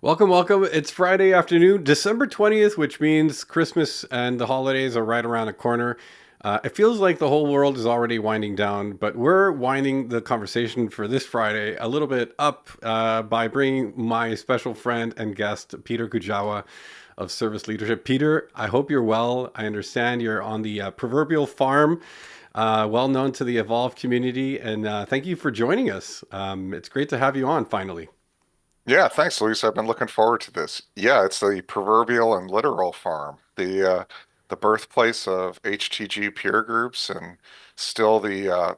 Welcome, welcome. It's Friday afternoon, December 20th, which means Christmas and the holidays are right around the corner. It feels like the whole world is already winding down, but we're winding the conversation for this Friday a little bit up by bringing my special friend and guest, Peter Kujawa of Service Leadership. Peter, I hope you're well. I understand you're on the proverbial farm, well known to the Evolve community, and thank you for joining us. It's great to have you on finally. Yeah, thanks, Luis. I've been looking forward to this. Yeah, it's the proverbial and literal farm, the birthplace of HTG peer groups, and still the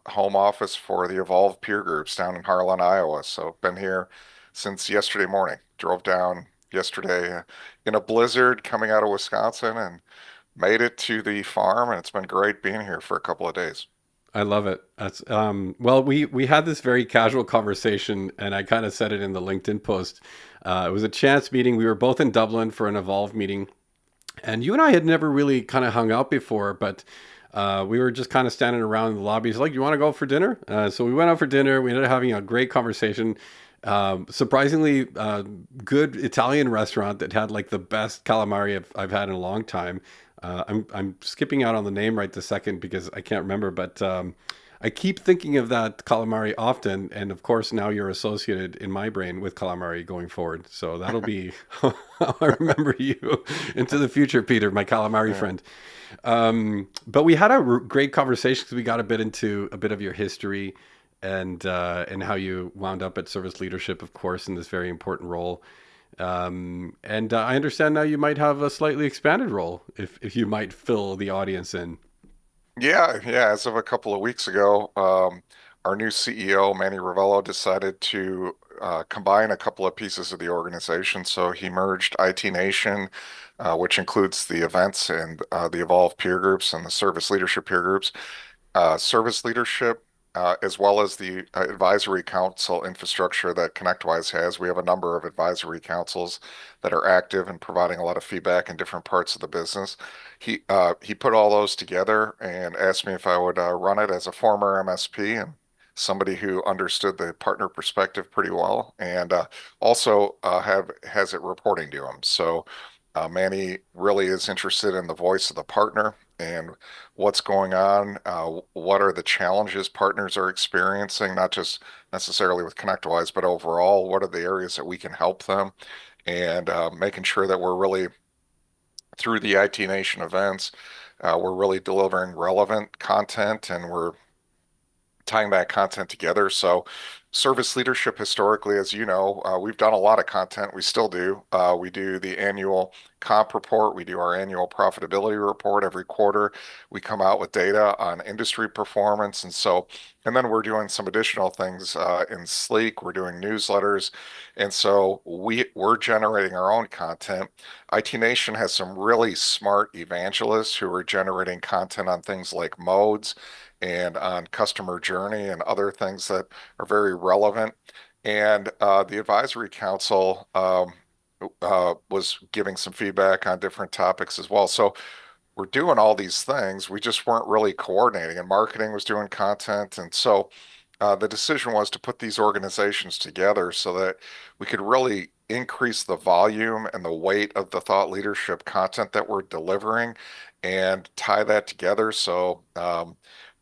home office for the Evolve peer groups down in Harlan, Iowa. So been here since yesterday morning. Drove down yesterday in a blizzard coming out of Wisconsin and made it to the farm, and it's been great being here for a couple of days. I love it. That's well, we had this very casual conversation, and I kind of said it in the LinkedIn post. It was a chance meeting. We were both in Dublin for an Evolve meeting, and you and I had never really kind of hung out before, but we were just kind of standing around in the lobby. He's like, "You want to go for dinner?" So we went out for dinner. We ended up having a great conversation. Surprisingly, good Italian restaurant that had like the best calamari I've had in a long time. I'm skipping out on the name right this second because I can't remember, but I keep thinking of that calamari often, and of course now you're associated in my brain with calamari going forward. So that'll be how I remember you into the future, Peter, my calamari Yeah. friend. But we had a great conversation because we got a bit into a bit of your history and how you wound up at service leadership, of course, in this very important role. And I understand now you might have a slightly expanded role if you might fill the audience in. Yeah. As of a couple of weeks ago, our new CEO, Manny Ravello, decided to combine a couple of pieces of the organization. So he merged IT Nation, which includes the events and the Evolve peer groups and the service leadership peer groups, service leadership, as well as the advisory council infrastructure that ConnectWise has. We have a number of advisory councils that are active and providing a lot of feedback in different parts of the business. He put all those together and asked me if I would run it as a former MSP and somebody who understood the partner perspective pretty well, and also have has it reporting to him. So Manny really is interested in the voice of the partner and what's going on, what are the challenges partners are experiencing, not just necessarily with ConnectWise, but overall, what are the areas that we can help them, and making sure that we're really through the IT Nation events, we're really delivering relevant content and we're tying that content together. So, service leadership historically, as you know, we've done a lot of content. We still do. We do the annual comp report. We do our annual profitability report every quarter. We come out with data on industry performance. And then we're doing some additional things in Sleek. We're doing newsletters. And so we're generating our own content. IT Nation has some really smart evangelists who are generating content on things like modes and on customer journey and other things that are very relevant. And the advisory council was giving some feedback on different topics as well. So we're doing all these things. We just weren't really coordinating, and marketing was doing content. And so the decision was to put these organizations together so that we could really increase the volume and the weight of the thought leadership content that we're delivering and tie that together so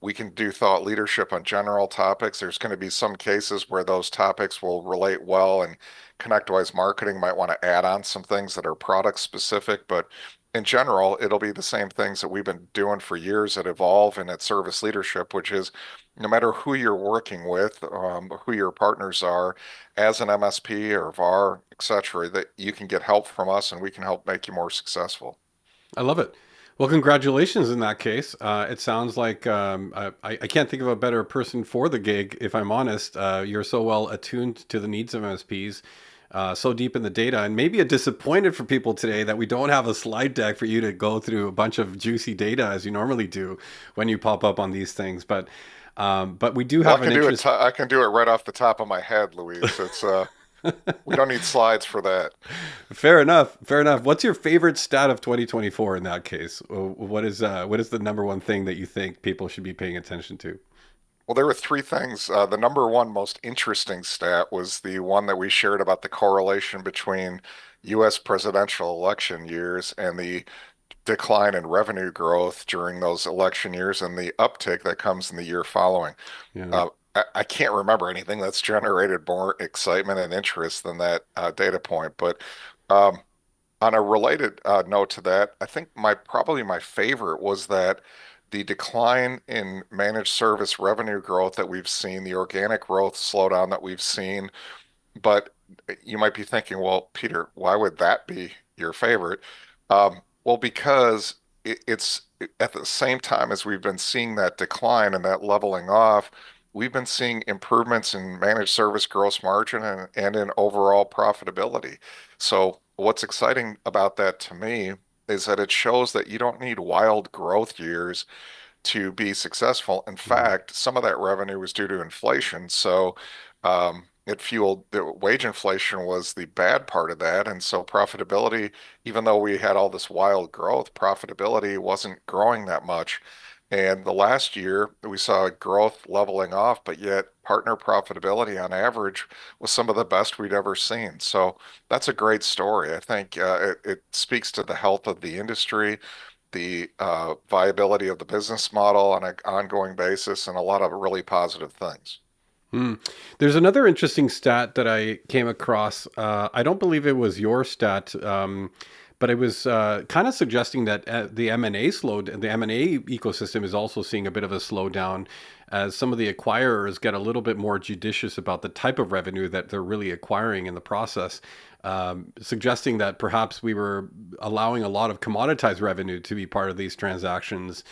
we can do thought leadership on general topics. There's going to be some cases where those topics will relate well, and ConnectWise marketing might want to add on some things that are product specific, but in general, it'll be the same things that we've been doing for years at Evolve and at Service Leadership, which is no matter who you're working with, who your partners are, as an MSP or VAR, et cetera, that you can get help from us and we can help make you more successful. I love it. Well, congratulations in that case. It sounds like I can't think of a better person for the gig, if I'm honest. You're so well attuned to the needs of MSPs, so deep in the data, and maybe a disappointed for people today that we don't have a slide deck for you to go through a bunch of juicy data as you normally do when you pop up on these things. But we do Well, I have an can do it. interest. I can do it right off the top of my head, Luis. It's we don't need slides for that. Fair enough. Fair enough. What's your favorite stat of 2024 in that case? What is the number one thing that you think people should be paying attention to? Well, there were three things. The number one most interesting stat was the one that we shared about the correlation between U.S. presidential election years and the decline in revenue growth during those election years and the uptick that comes in the year following. Yeah. I can't remember anything that's generated more excitement and interest than that data point. But um, on a related note to that, I think probably my favorite was that the decline in managed service revenue growth that we've seen, the organic growth slowdown that we've seen, but you might be thinking, well, Peter, why would that be your favorite? Well, because it's at the same time as we've been seeing that decline and that leveling off, we've been seeing improvements in managed service gross margin and in overall profitability. So, what's exciting about that to me is that it shows that you don't need wild growth years to be successful. In Mm. fact, some of that revenue was due to inflation. So it fueled the wage inflation was the bad part of that. And so profitability, even though we had all this wild growth, profitability wasn't growing that much. And the last year, we saw growth leveling off, but yet partner profitability on average was some of the best we'd ever seen. So that's a great story. I think it speaks to the health of the industry, the viability of the business model on an ongoing basis, and a lot of really positive things. Mm. There's another interesting stat that I came across. I don't believe it was your stat, but it was kind of suggesting that the the M&A ecosystem is also seeing a bit of a slowdown as some of the acquirers get a little bit more judicious about the type of revenue that they're really acquiring in the process, suggesting that perhaps we were allowing a lot of commoditized revenue to be part of these transactions.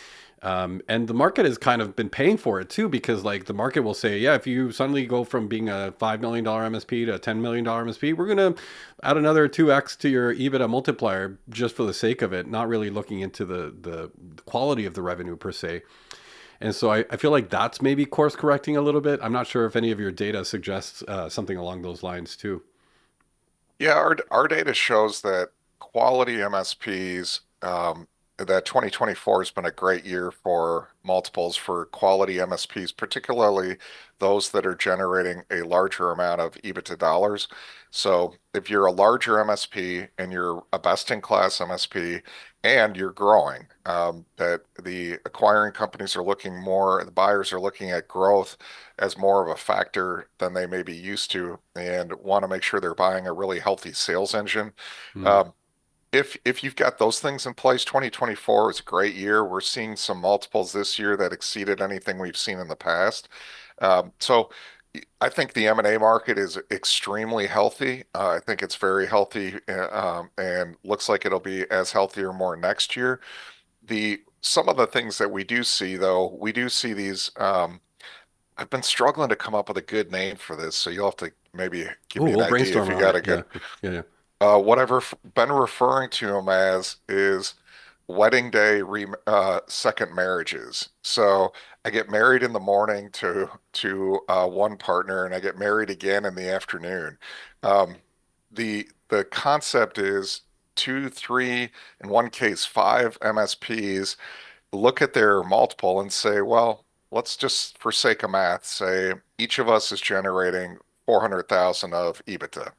And the market has kind of been paying for it too, because like the market will say, yeah, if you suddenly go from being a $5 million MSP to a $10 million MSP, we're going to add another 2x to your EBITDA multiplier just for the sake of it, not really looking into the quality of the revenue per se. And so I feel like that's maybe course correcting a little bit. I'm not sure if any of your data suggests something along those lines too. Yeah, our data shows that quality MSPs, that 2024 has been a great year for multiples for quality MSPs, particularly those that are generating a larger amount of EBITDA dollars. So if you're a larger MSP and you're a best-in-class MSP and you're growing, that the acquiring companies are looking more, the buyers are looking at growth as more of a factor than they may be used to and want to make sure they're buying a really healthy sales engine. Mm. Um, if you've got those things in place, 2024 was a great year. We're seeing some multiples this year that exceeded anything we've seen in the past. So I think the M&A market is extremely healthy. I think it's very healthy and looks like it'll be as healthy or more next year. The Some of the things that we do see, though, we do see these. I've been struggling to come up with a good name for this, so you'll have to maybe give Oh, me an we'll idea if brainstorm you on got it. a Yeah. good. Yeah. Yeah. What I've been referring to them as is wedding day second marriages. So I get married in the morning to one partner, and I get married again in the afternoon. Um, the concept is two, three, in one case, five MSPs look at their multiple and say, well, let's just, for sake of math, say each of us is generating 400,000 of EBITDA.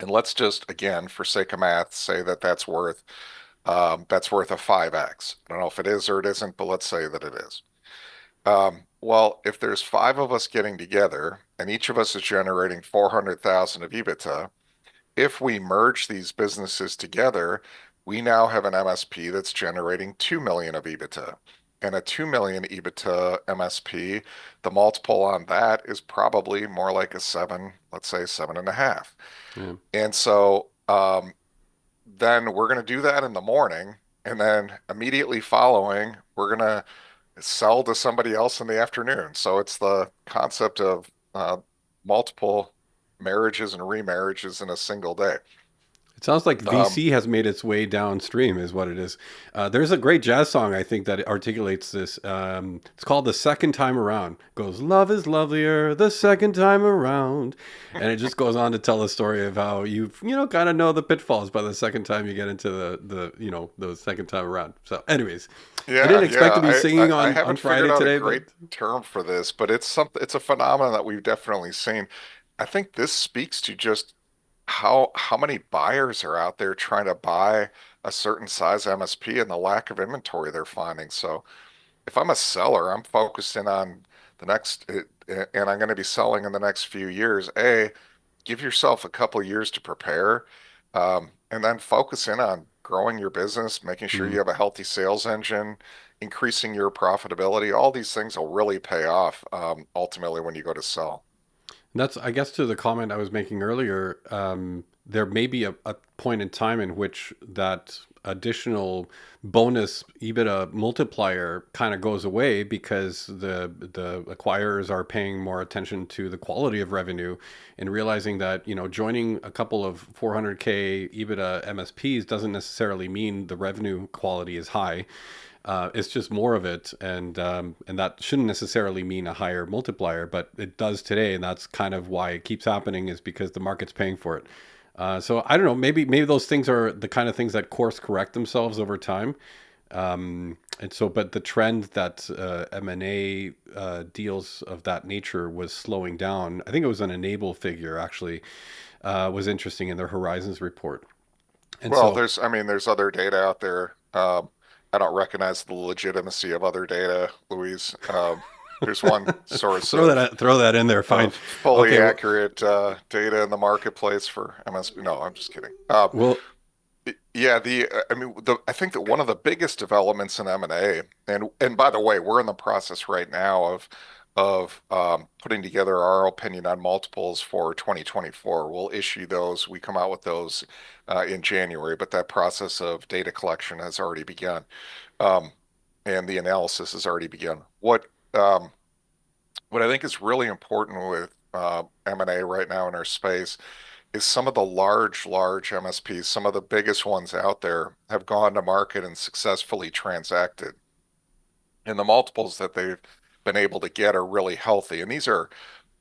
And let's just, again, for sake of math, say that that's worth a 5x. I don't know if it is or it isn't, but let's say that it is. Well, if there's five of us getting together and each of us is generating 400,000 of EBITDA, if we merge these businesses together, we now have an MSP that's generating 2 million of EBITDA. And a 2 million EBITDA MSP, the multiple on that is probably more like a seven, let's say seven and a half. Yeah. And so then we're going to do that in the morning. And then immediately following, we're going to sell to somebody else in the afternoon. So it's the concept of multiple marriages and remarriages in a single day. It sounds like Um, VC has made its way downstream, is what it is. There's a great jazz song I think that articulates this. It's called "The Second Time Around." It goes, "Love is lovelier the second time around," and it just goes on to tell a story of how kind of know the pitfalls by the second time you get into the second time around. So, anyways, I didn't yeah, expect to yeah. be singing I on haven't figured Friday out a today, but great term for this, but it's a phenomenon that we've definitely seen. I think this speaks to just how many buyers are out there trying to buy a certain size MSP and the lack of inventory they're finding. So if I'm a seller, I'm focusing on the next, and I'm going to be selling in the next few years. Give yourself a couple of years to prepare, and then focus in on growing your business, making sure hmm. you have a healthy sales engine, increasing your profitability. All these things will really pay off ultimately when you go to sell. That's, I guess, to the comment I was making earlier. There may be a point in time in which that additional bonus EBITDA multiplier kind of goes away because the acquirers are paying more attention to the quality of revenue and realizing that joining a couple of 400K EBITDA MSPs doesn't necessarily mean the revenue quality is high. It's just more of it, and that shouldn't necessarily mean a higher multiplier, but it does today, and that's kind of why it keeps happening is because the market's paying for it. So I don't know, maybe those things are the kind of things that course correct themselves over time. And so, but the trend that M&A deals of that nature was slowing down. I think it was an Enable figure actually was interesting in their Horizons report. And Well, so I mean, there's other data out there. I don't recognize the legitimacy of other data, Louise. There's one source throw that in there. Fine. of fully Okay. Well, accurate data in the marketplace for MSP. No, I'm just kidding. well, Yeah, I mean, I think that one of the biggest developments in M&A, and by the way, we're in the process right now of putting together our opinion on multiples for 2024. We'll issue those. We come out with those in January, but that process of data collection has already begun, um, and the analysis has already begun. What I think is really important with M&A right now in our space is some of the large MSPs, some of the biggest ones out there, have gone to market and successfully transacted. And the multiples that they've been able to get are really healthy. And these are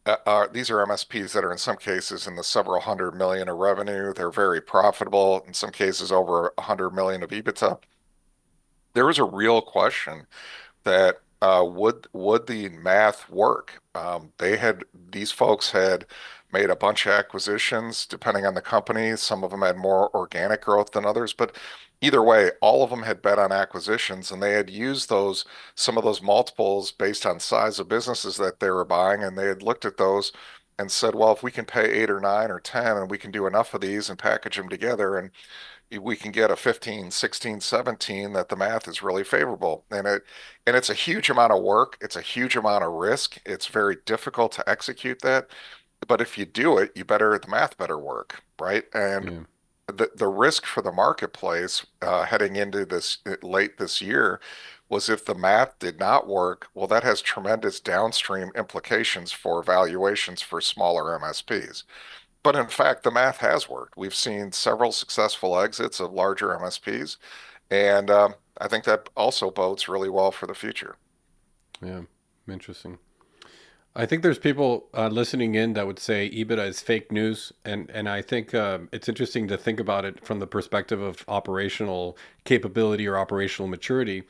MSPs that are in some cases in the several hundred million of revenue. They're very profitable, in some cases over 100 million of EBITDA. There was a real question that would the math work? These folks had made a bunch of acquisitions depending on the company. Some of them had more organic growth than others, but either way, all of them had bet on acquisitions and they had used some of those multiples based on size of businesses that they were buying, and they had looked at those and said, well, if we can pay 8 or 9 or 10 and we can do enough of these and package them together and we can get a 15, 16, 17 that the math is really favorable. And it's a huge amount of work, it's a huge amount of risk. It's very difficult to execute that. But if you do it, the math better work, right? And yeah. the risk for the marketplace heading into this late this year was if the math did not work, well, that has tremendous downstream implications for valuations for smaller MSPs. But in fact, the math has worked. We've seen several successful exits of larger MSPs, and I think that also bodes really well for the future. Yeah. Interesting. I think there's people listening in that would say EBITDA is fake news, and I think it's interesting to think about it from the perspective of operational capability or operational maturity,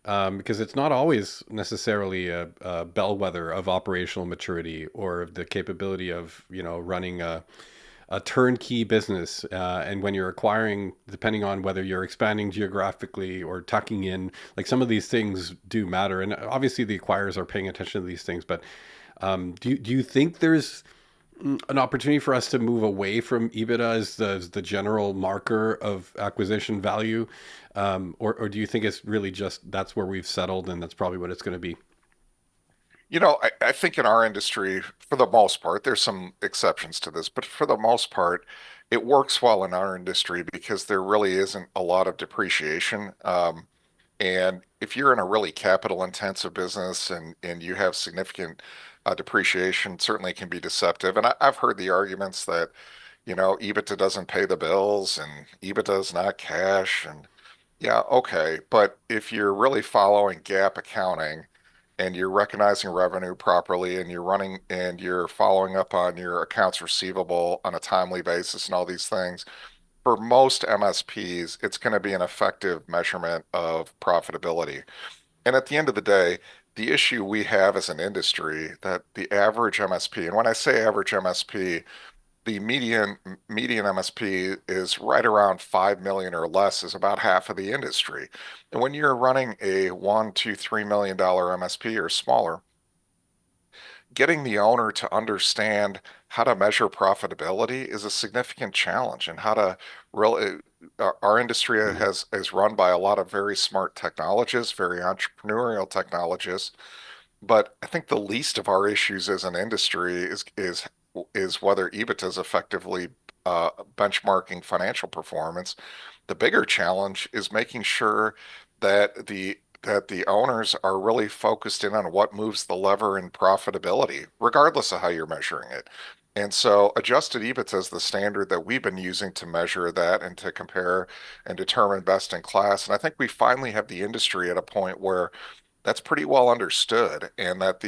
because it's not always necessarily a bellwether of operational maturity or the capability of running a turnkey business. And when you're acquiring, depending on whether you're expanding geographically or tucking in, like some of these things do matter. And obviously the acquirers are paying attention to these things. But do you think there's an opportunity for us to move away from EBITDA as the general marker of acquisition value? Or do you think it's really just that's where we've settled and that's probably what it's going to be? I think in our industry, for the most part, there's some exceptions to this, but for the most part, it works well in our industry because there really isn't a lot of depreciation. And if you're in a really capital intensive business and you have significant depreciation, certainly can be deceptive. And I've heard the arguments that EBITDA doesn't pay the bills and EBITDA is not cash. And yeah, okay. But if you're really following GAAP accounting and you're recognizing revenue properly and you're following up on your accounts receivable on a timely basis and all these things, for most MSPs, it's going to be an effective measurement of profitability. And at the end of the day, the issue we have as an industry that the average MSP, and when I say average MSP, the median MSP is right around 5 million or less, is about half of the industry. And when you're running a one, two, $3 million MSP or smaller, getting the owner to understand how to measure profitability is a significant challenge and how to really our industry Mm, has is run by a lot of very smart technologists, very entrepreneurial technologists, but I think the least of our issues as an industry is whether EBITDA is effectively benchmarking financial performance. The bigger challenge is making sure that the owners are really focused in on what moves the lever in profitability, regardless of how you're measuring it. And so adjusted EBITDA is the standard that we've been using to measure that and to compare and determine best in class. And I think we finally have the industry at a point where that's pretty well understood, and that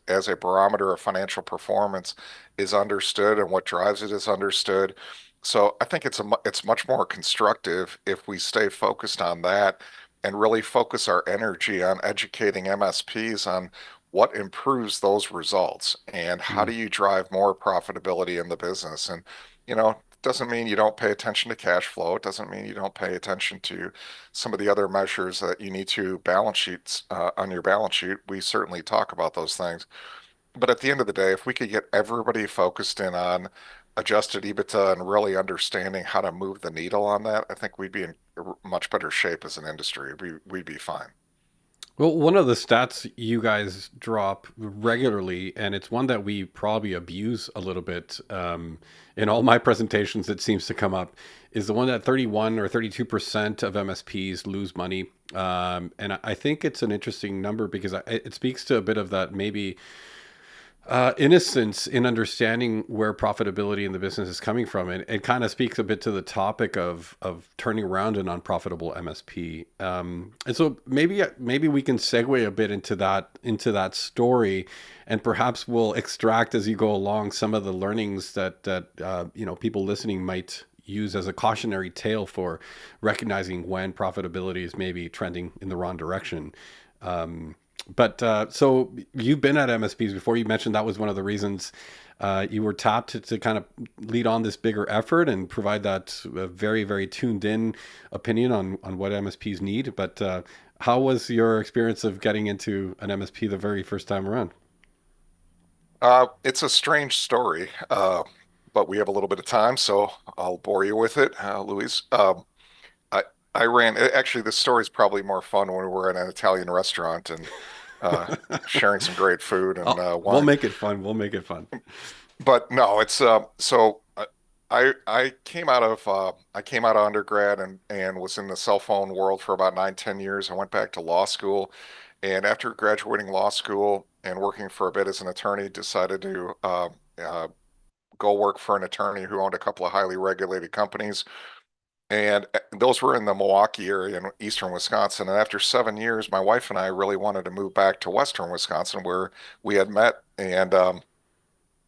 as a barometer of financial performance is understood, and what drives it is understood. So I think it's much more constructive if we stay focused on that and really focus our energy on educating MSPs on what improves those results and how mm. do you drive more profitability in the business. And it doesn't mean you don't pay attention to cash flow. It doesn't mean you don't pay attention to some of the other measures that you need to balance sheets on your balance sheet. We certainly talk about those things. But at the end of the day, if we could get everybody focused in on adjusted EBITDA and really understanding how to move the needle on that, I think we'd be in much better shape as an industry. We'd be fine. Well, one of the stats you guys drop regularly, and it's one that we probably abuse a little bit in all my presentations, it seems to come up, is the one that 31 or 32% of MSPs lose money. And I think it's an interesting number because it speaks to a bit of that maybe innocence in understanding where profitability in the business is coming from, and it kind of speaks a bit to the topic of turning around an unprofitable MSP. And so maybe we can segue a bit into that story, and perhaps we'll extract as you go along some of the learnings that people listening might use as a cautionary tale for recognizing when profitability is maybe trending in the wrong direction. But so you've been at MSPs before. You mentioned that was one of the reasons you were tapped to kind of lead on this bigger effort and provide that very, very tuned in opinion on what MSPs need. But how was your experience of getting into an MSP the very first time around? It's a strange story, but we have a little bit of time, so I'll bore you with it, Louise. I I ran. Actually, this story is probably more fun when we were at an Italian restaurant and uh, sharing some great food and Oh, we'll wine. make it fun. We'll make it fun. But no, it's so I came out of undergrad and was in the cell phone world for about 9, 10 years. I went back to law school, and after graduating law school and working for a bit as an attorney, decided to go work for an attorney who owned a couple of highly regulated companies. And those were in the Milwaukee area in eastern Wisconsin. And after 7 years, my wife and I really wanted to move back to western Wisconsin where we had met. And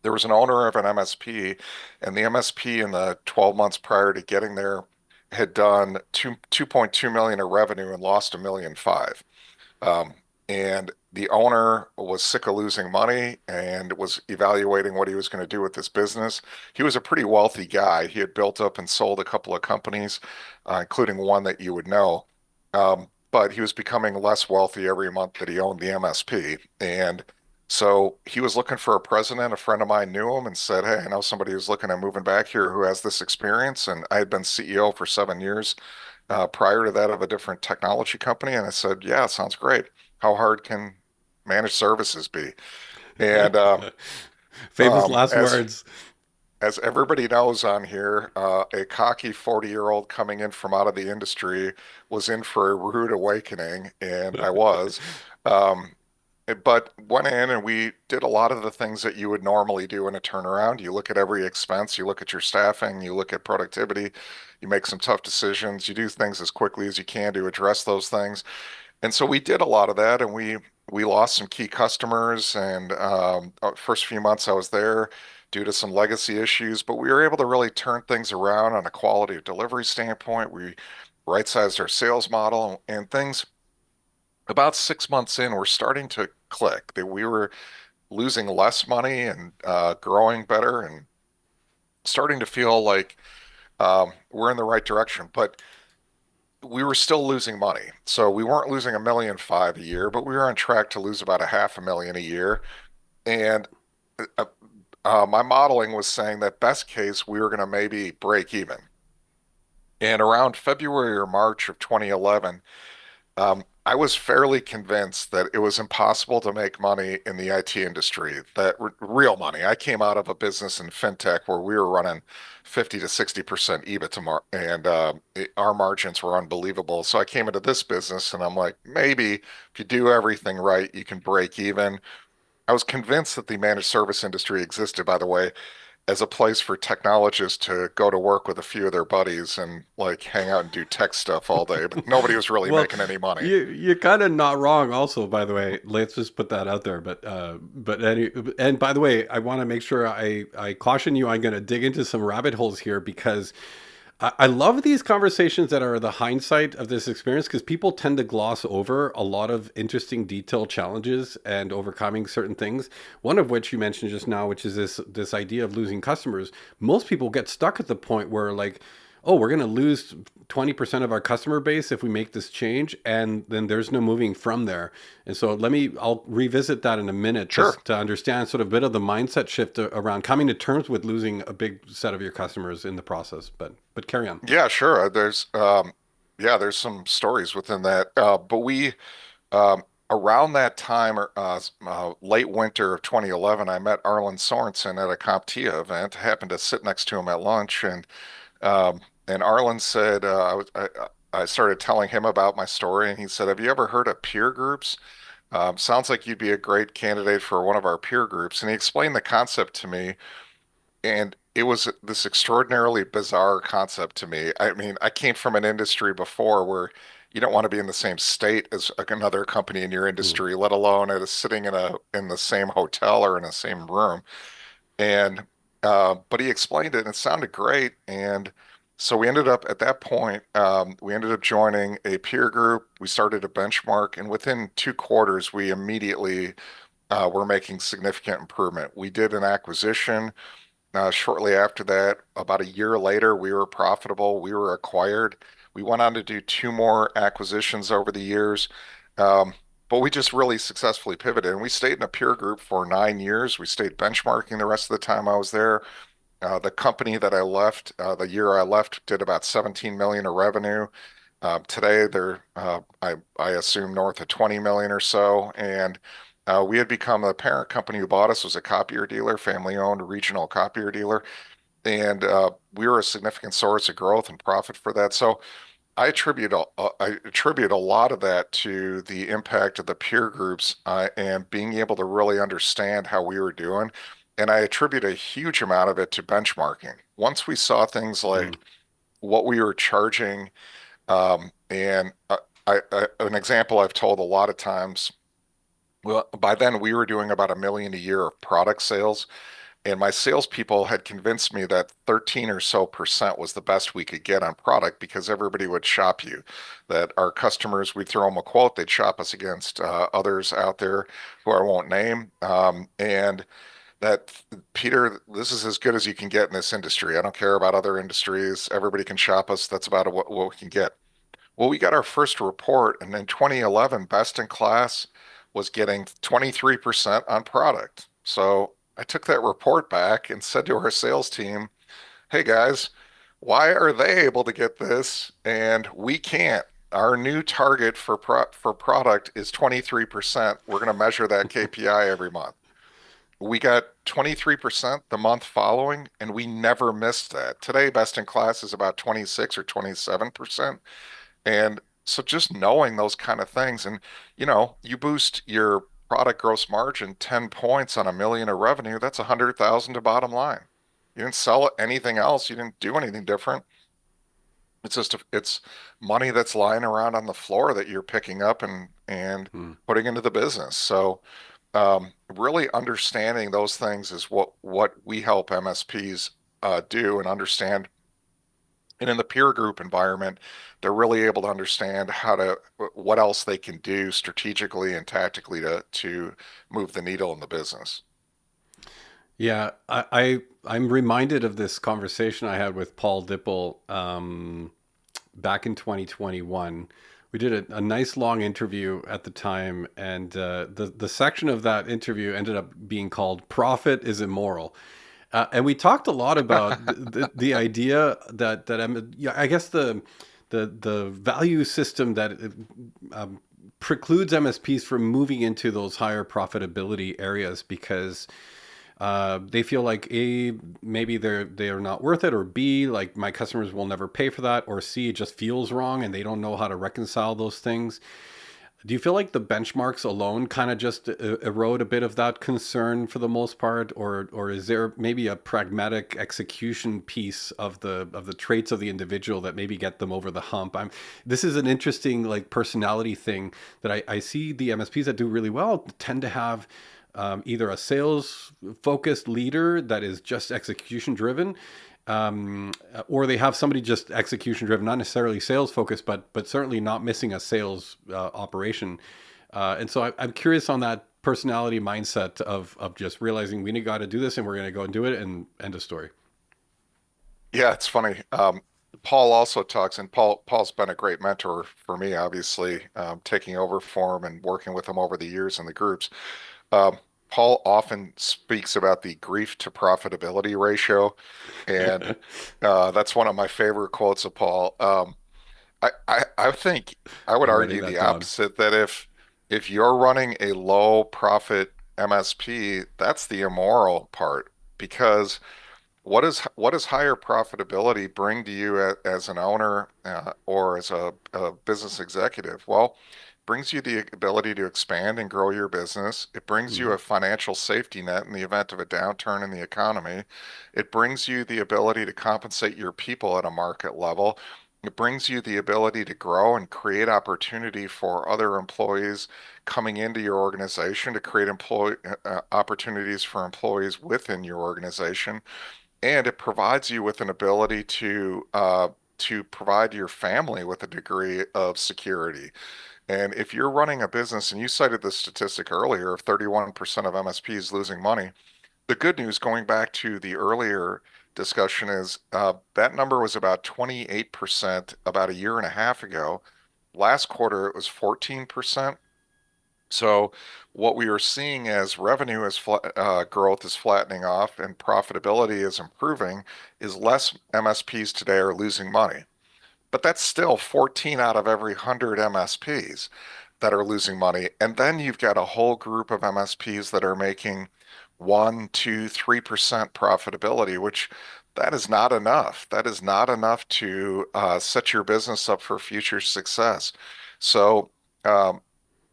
there was an owner of an MSP, and the MSP in the 12 months prior to getting there had done 2.2 million of revenue and lost 1.5 million. Um, and the owner was sick of losing money and was evaluating what he was going to do with this business. He was a pretty wealthy guy. He had built up and sold a couple of companies, including one that you would know. But he was becoming less wealthy every month that he owned the MSP. And so he was looking for a president. A friend of mine knew him and said, "Hey, I know somebody who's looking at moving back here who has this experience." And I had been CEO for 7 years prior to that of a different technology company. And I said, "Yeah, sounds great. How hard can managed services be?" And Famous last as words. everybody knows on here, a cocky 40-year-old coming in from out of the industry was in for a rude awakening, and I was. Um, but went in and we did a lot of the things that you would normally do in a turnaround. You look at every expense, you look at your staffing, you look at productivity, you make some tough decisions, you do things as quickly as you can to address those things. And so we did a lot of that, and we lost some key customers. And first few months I was there due to some legacy issues, but we were able to really turn things around on a quality of delivery standpoint. We right-sized our sales model, and things about 6 months in were starting to click. That we were losing less money and growing better, and starting to feel like we're in the right direction. But we were still losing money. So we weren't losing 1.5 million a year, but we were on track to lose about a 500,000 a year. And uh, my modeling was saying that best case, we were going to maybe break even. And around February or March of 2011, I was fairly convinced that it was impossible to make money in the IT industry, that real money. I came out of a business in fintech where we were running 50 to 60% EBITDA and our margins were unbelievable. So I came into this business and I'm like, maybe if you do everything right, you can break even. I was convinced that the managed service industry existed, by the way, as a place for technologists to go to work with a few of their buddies and like hang out and do tech stuff all day, but nobody was really Well, making any money. you're kind of not wrong. Also, by the way, let's just put that out there. And by the way, I want to make sure I caution you. I'm going to dig into some rabbit holes here because I love these conversations that are the hindsight of this experience because people tend to gloss over a lot of interesting detailed challenges and overcoming certain things. One of which you mentioned just now, which is this idea of losing customers. Most people get stuck at the point where like, oh, we're going to lose 20% of our customer base if we make this change, and then there's no moving from there. And so I'll revisit that in a minute Sure. just to understand sort of a bit of the mindset shift around coming to terms with losing a big set of your customers in the process. But carry on. Yeah, sure. Yeah, there's some stories within that. But we, around that time, late winter of 2011, I met Arlen Sorensen at a CompTIA event. I happened to sit next to him at lunch, and Arlen said, I started telling him about my story, and he said, "Have you ever heard of peer groups? Sounds like you'd be a great candidate for one of our peer groups." And he explained the concept to me. And it was this extraordinarily bizarre concept to me. I mean, I came from an industry before where you don't want to be in the same state as another company in your Mm. industry, let alone at sitting in the same hotel or in the same room. And but he explained it and it sounded great. And so we ended up at that point, we ended up joining a peer group. We started a benchmark, and within 2 quarters, we immediately were making significant improvement. We did an acquisition. Shortly after that, about a year later, we were profitable. We were acquired. We went on to do two more acquisitions over the years. Um, but we just really successfully pivoted. And we stayed in a peer group for 9 years. We stayed benchmarking the rest of the time I was there. The company that I left, the year I left, did about 17 million of revenue. Today, they're, I assume, north of 20 million or so. And we had become the parent company who bought us was a copier dealer, family-owned regional copier dealer, and we were a significant source of growth and profit for that. So I attribute a lot of that to the impact of the peer groups and being able to really understand how we were doing. And I attribute a huge amount of it to benchmarking. Once we saw things Mm. like what we were charging, and an example I've told a lot of times. Well, by then we were doing about 1 million a year of product sales, and my salespeople had convinced me that 13 or so percent was the best we could get on product because everybody would shop you. That our customers, we'd throw them a quote, they'd shop us against others out there who I won't name. And that, Peter, this is as good as you can get in this industry. I don't care about other industries. Everybody can shop us. That's about what we can get. Well, we got our first report, and in 2011, best in class was getting 23% on product. So I took that report back and said to our sales team, "Hey guys, why are they able to get this and we can't? Our new target for product is 23%. We're going to measure that KPI every month." We got 23% the month following, and we never missed that. Today, best in class is about 26 or 27%. And so just knowing those kind of things, and you boost your product gross margin 10 points on 1 million of revenue, that's 100,000 to bottom line. You didn't sell anything else. You didn't do anything different. It's money that's lying around on the floor that you're picking up and Hmm. putting into the business. So really understanding those things is what we help MSPs do and understand. And in the peer group environment, they're really able to understand what else they can do strategically and tactically to move the needle in the business. Yeah, I'm reminded of this conversation I had with Paul Dipple back in 2021. We did a nice long interview at the time, and the section of that interview ended up being called "Profit is Immoral." And we talked a lot about the idea that yeah, I guess the value system that um, precludes MSPs from moving into those higher profitability areas because they feel like A, maybe they are not worth it, or B, like my customers will never pay for that, or C, it just feels wrong and they don't know how to reconcile those things. Do you feel like the benchmarks alone kind of just erode a bit of that concern for the most part, or is there maybe a pragmatic execution piece of the traits of the individual that maybe get them over the hump? This is an interesting like personality thing that I see the MSPs that do really well tend to have either a sales focused leader that is just execution driven, or they have somebody just execution driven, not necessarily sales focused, but certainly not missing a sales operation. And so I'm curious on that personality mindset of just realizing we got to do this and we're going to go and do it and end of story. Yeah, it's funny. Paul also talks, and Paul's been a great mentor for me, obviously, taking over for him and working with him over the years in the groups. Um, Paul often speaks about the grief to profitability ratio, and that's one of my favorite quotes of Paul. I think I would I'm writing argue that the down. opposite, that if you're running a low profit MSP, that's the immoral part, because what does higher profitability bring to you as an owner or as a business executive? Well, brings you the ability to expand and grow your business. It brings you Hmm. a financial safety net in the event of a downturn in the economy. It brings you the ability to compensate your people at a market level. It brings you the ability to grow and create opportunity for other employees coming into your organization to create employee opportunities for employees within your organization, and it provides you with an ability to provide your family with a degree of security. And if you're running a business, and you cited the statistic earlier of 31% of MSPs losing money, the good news going back to the earlier discussion is that number was about 28% about a year and a half ago. Last quarter, it was 14%. So what we are seeing as revenue is growth is flattening off and profitability is improving is less MSPs today are losing money. But that's still 14 out of every 100 MSPs that are losing money. And then you've got a whole group of MSPs that are making 1, 2, 3% profitability, which that is not enough. That is not enough to set your business up for future success. So um,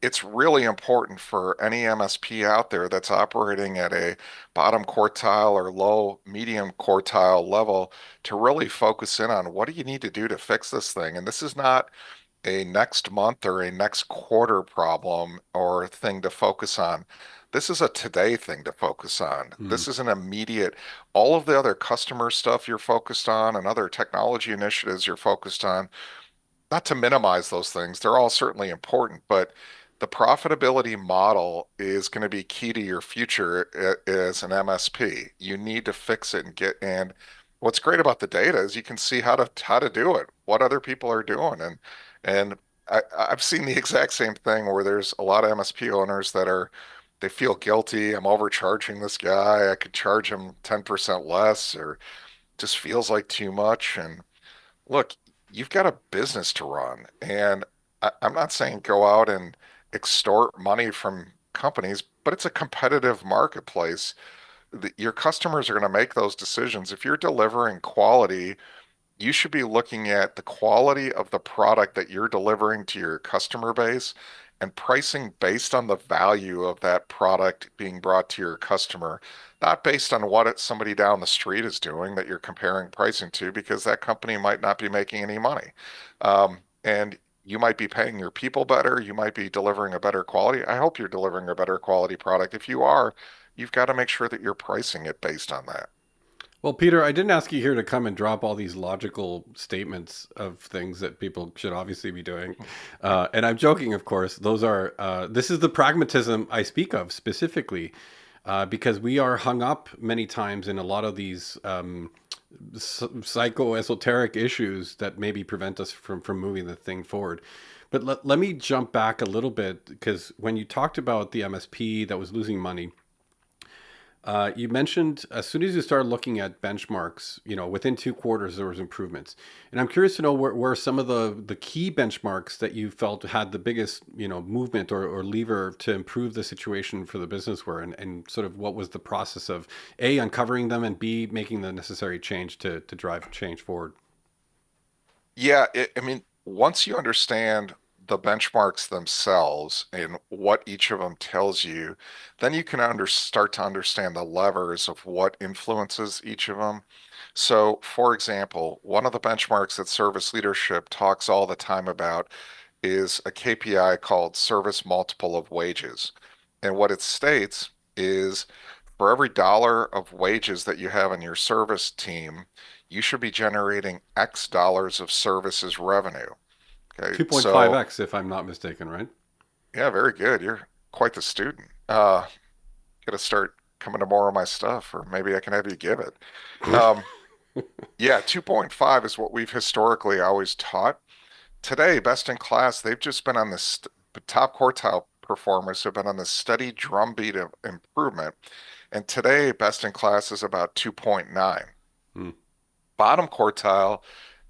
it's really important for any MSP out there that's operating at a bottom quartile or low medium quartile level to really focus in on what do you need to do to fix this thing. And this is not a next month or a next quarter problem or thing to focus on. This is a today thing to focus on. Hmm. This is an immediate, all of the other customer stuff you're focused on and other technology initiatives you're focused on, not to minimize those things, they're all certainly important, but the profitability model is going to be key to your future as an MSP. You need to fix it and what's great about the data is you can see how to do it, what other people are doing. And I've seen the exact same thing where there's a lot of MSP owners that they feel guilty. I'm overcharging this guy. I could charge him 10% less, or just feels like too much. And look, you've got a business to run, and I'm not saying go out and extort money from companies, but it's a competitive marketplace. Your customers are going to make those decisions. If you're delivering quality, you should be looking at the quality of the product that you're delivering to your customer base and pricing based on the value of that product being brought to your customer, not based on what somebody down the street is doing that you're comparing pricing to, because that company might not be making any money. And you might be paying your people better. You might be delivering a better quality. I hope you're delivering a better quality product. If you are, you've got to make sure that you're pricing it based on that. Well, Peter, I didn't ask you here to come and drop all these logical statements of things that people should obviously be doing. And I'm joking, of course. This is the pragmatism I speak of specifically, because we are hung up many times in a lot of these psycho-esoteric issues that maybe prevent us from moving the thing forward. But let me jump back a little bit, because when you talked about the MSP that was losing money, you mentioned as soon as you started looking at benchmarks, within 2 quarters there was improvements, and I'm curious to know where some of the key benchmarks that you felt had the biggest, movement or lever to improve the situation for the business were, and sort of what was the process of A, uncovering them, and B, making the necessary change to drive change forward. Yeah, I mean, once you understand the benchmarks themselves and what each of them tells you, then you can start to understand the levers of what influences each of them. So, for example, one of the benchmarks that service leadership talks all the time about is a KPI called service multiple of wages. And what it states is for every dollar of wages that you have in your service team, you should be generating X dollars of services revenue. Okay, so 2.5x, if I'm not mistaken, right? yeah, very good. You're quite the student. Got to start coming to more of my stuff, or maybe I can have you give it. Um, yeah, 2.5 is what we've historically always taught. Today, best in class, they've just been on this top quartile performers have been on this steady drumbeat of improvement. And today, best in class is about 2.9. Hmm. Bottom quartile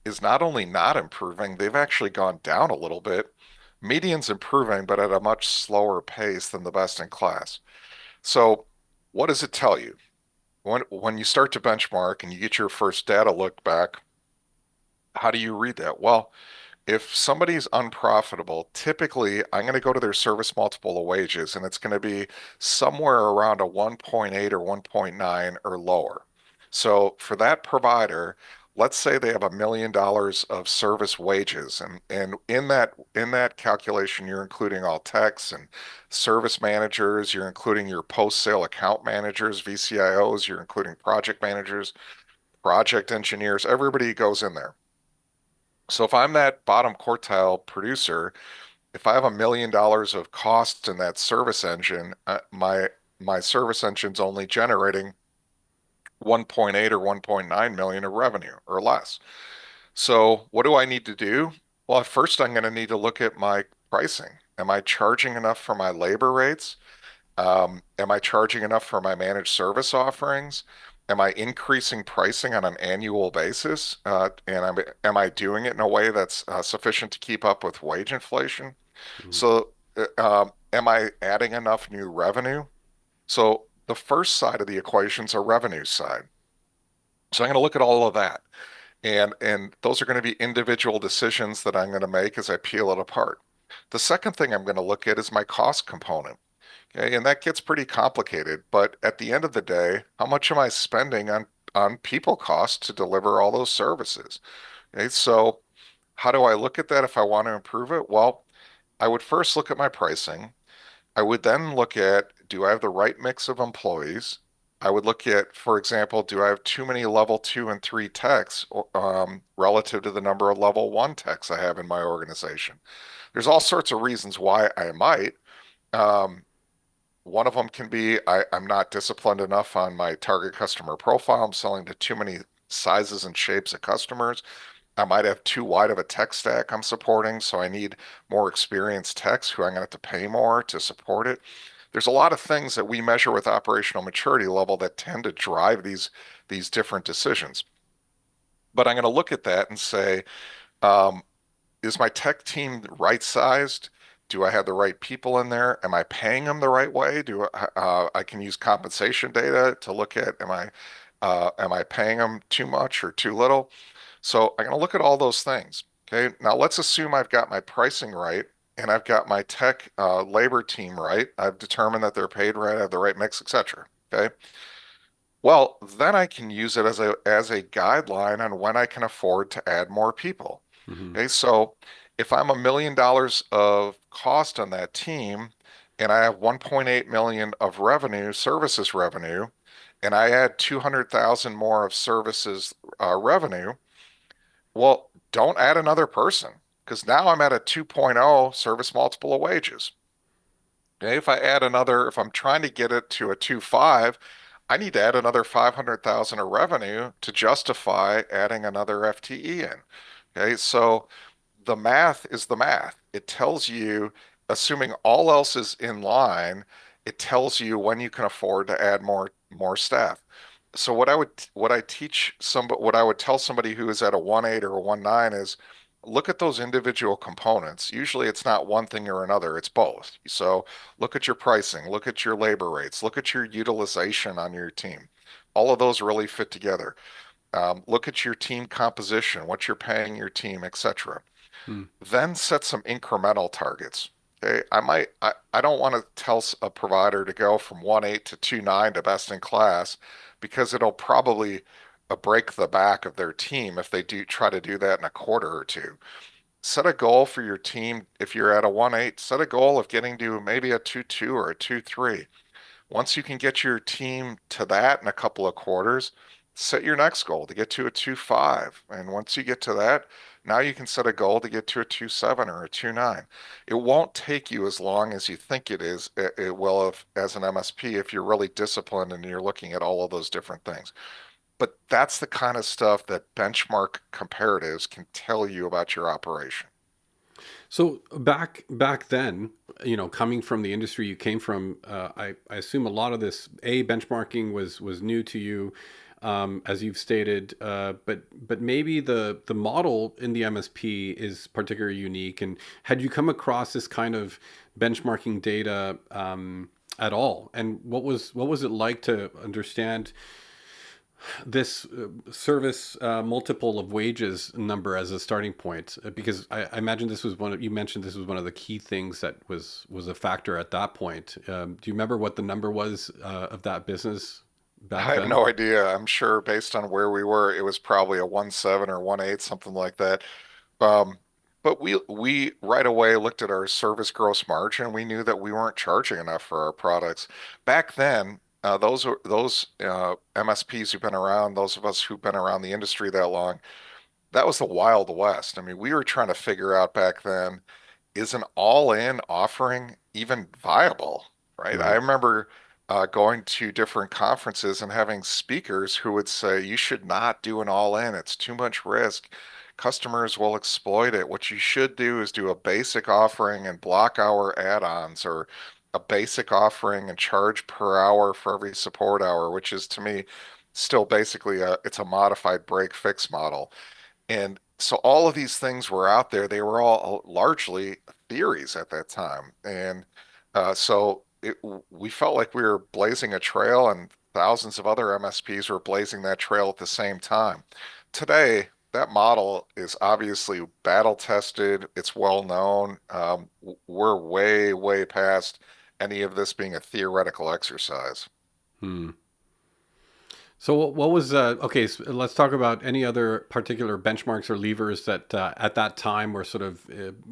is not only not improving, they've actually gone down a little bit. Median's improving, but at a much slower pace than the best in class. So, what does it tell you? When you start to benchmark and you get your first data look back, how do you read that? Well, if somebody's unprofitable, typically I'm going to go to their service multiple of wages, and it's going to be somewhere around a 1.8 or 1.9 or lower. So for that provider, let's say they have $1 million of service wages, and in that calculation, you're including all techs and service managers, you're including your post-sale account managers, VCIOs, you're including project managers, project engineers, everybody goes in there. So if I'm that bottom quartile producer, if I have $1 million of cost in that service engine, my service engine's only generating 1.8 or 1.9 million of revenue or less. So what do I need to do? Well, at first I'm going to need to look at my pricing. Am I charging enough for my labor rates? Am I charging enough for my managed service offerings? Am I increasing pricing on an annual basis? Am I doing it in a way that's sufficient to keep up with wage inflation? Hmm. So, am I adding enough new revenue? So, the first side of the equation is a revenue side. So, I'm going to look at all of that. And those are going to be individual decisions that I'm going to make as I peel it apart. The second thing I'm going to look at is my cost component. Okay, and that gets pretty complicated, but at the end of the day, how much am I spending on people costs to deliver all those services? Okay, so how do I look at that if I want to improve it? Well, I would first look at my pricing. I would then look at, do I have the right mix of employees? I would look at, for example, do I have too many level two and three techs relative to the number of level one techs I have in my organization? There's all sorts of reasons why I might. Um, One of them can be I'm not disciplined enough on my target customer profile. I'm selling to too many sizes and shapes of customers. I might have too wide of a tech stack I'm supporting, so I need more experienced techs who I'm going to have to pay more to support it. There's a lot of things that we measure with operational maturity level that tend to drive these different decisions. But I'm going to look at that and say, um, is my tech team right sized? Do I have the right people in there? Am I paying them the right way? I can use compensation data to look at am I paying them too much or too little? So I'm going to look at all those things. Okay. Now let's assume I've got my pricing right and I've got my tech labor team right. I've determined that they're paid right, I have the right mix, etc. Okay. Well, then I can use it as a guideline on when I can afford to add more people. Hmm. Okay, so if I'm $1 million of cost on that team and I have 1.8 million of revenue, services revenue, and I add 200,000 more of services revenue, well, don't add another person because now I'm at a 2.0 service multiple of wages. Okay, if I add another, if I'm trying to get it to a 2.5, I need to add another 500,000 of revenue to justify adding another FTE in. Okay, so the math is the math. It tells you, assuming all else is in line, it tells you when you can afford to add more staff. So what I would tell somebody who is at a 1.8 or a 1.9 is look at those individual components. Usually it's not one thing or another, it's both. So look at your pricing, look at your labor rates, look at your utilization on your team. All of those really fit together. Look at your team composition, what you're paying your team, etc. Then set some incremental targets. Okay, I don't want to tell a provider to go from 1.8 to 2.9 to best in class because it'll probably break the back of their team if they do try to do that in a quarter or two. Set a goal for your team. If you're at a 1.8, set a goal of getting to maybe a 2.2 or a 2.3. Once you can get your team to that in a couple of quarters, set your next goal to get to a 2.5. And once you get to that, now you can set a goal to get to a 2.7 or a 2.9. It won't take you as long as you think it is. It will if, as an MSP if you're really disciplined and you're looking at all of those different things. But that's the kind of stuff that benchmark comparatives can tell you about your operation. So back then, coming from the industry you came from, I assume a lot of this benchmarking was new to you, as you've stated. But maybe the model in the MSP is particularly unique. And had you come across this kind of benchmarking data at all? And what was it like to understand this service multiple of wages number as a starting point? Because I imagine this was you mentioned this was one of the key things that was a factor at that point. Do you remember what the number was of that business back I have then? no idea. I'm sure based on where we were, it was probably a 1.7 or 1.8, something like that. Um, but we right away looked at our service gross margin. We knew that we weren't charging enough for our products. Back then, those MSPs who've been around, those of us who've been around the industry that long, that was the Wild West. I mean, we were trying to figure out back then, is an all-in offering even viable, right? I Right. remember going to different conferences and having speakers who would say, you should not do an all-in. It's too much risk. Customers will exploit it. What you should do is do a basic offering and block hour add-ons or a basic offering and charge per hour for every support hour, which is to me still basically it's a modified break fix model. And so all of these things were out there. They were all largely theories at that time. And we felt like we were blazing a trail, and thousands of other MSPs were blazing that trail at the same time. Today, that model is obviously battle tested. It's well known. We're way, way past any of this being a theoretical exercise. Hmm. So what was okay? So let's talk about any other particular benchmarks or levers that at that time were sort of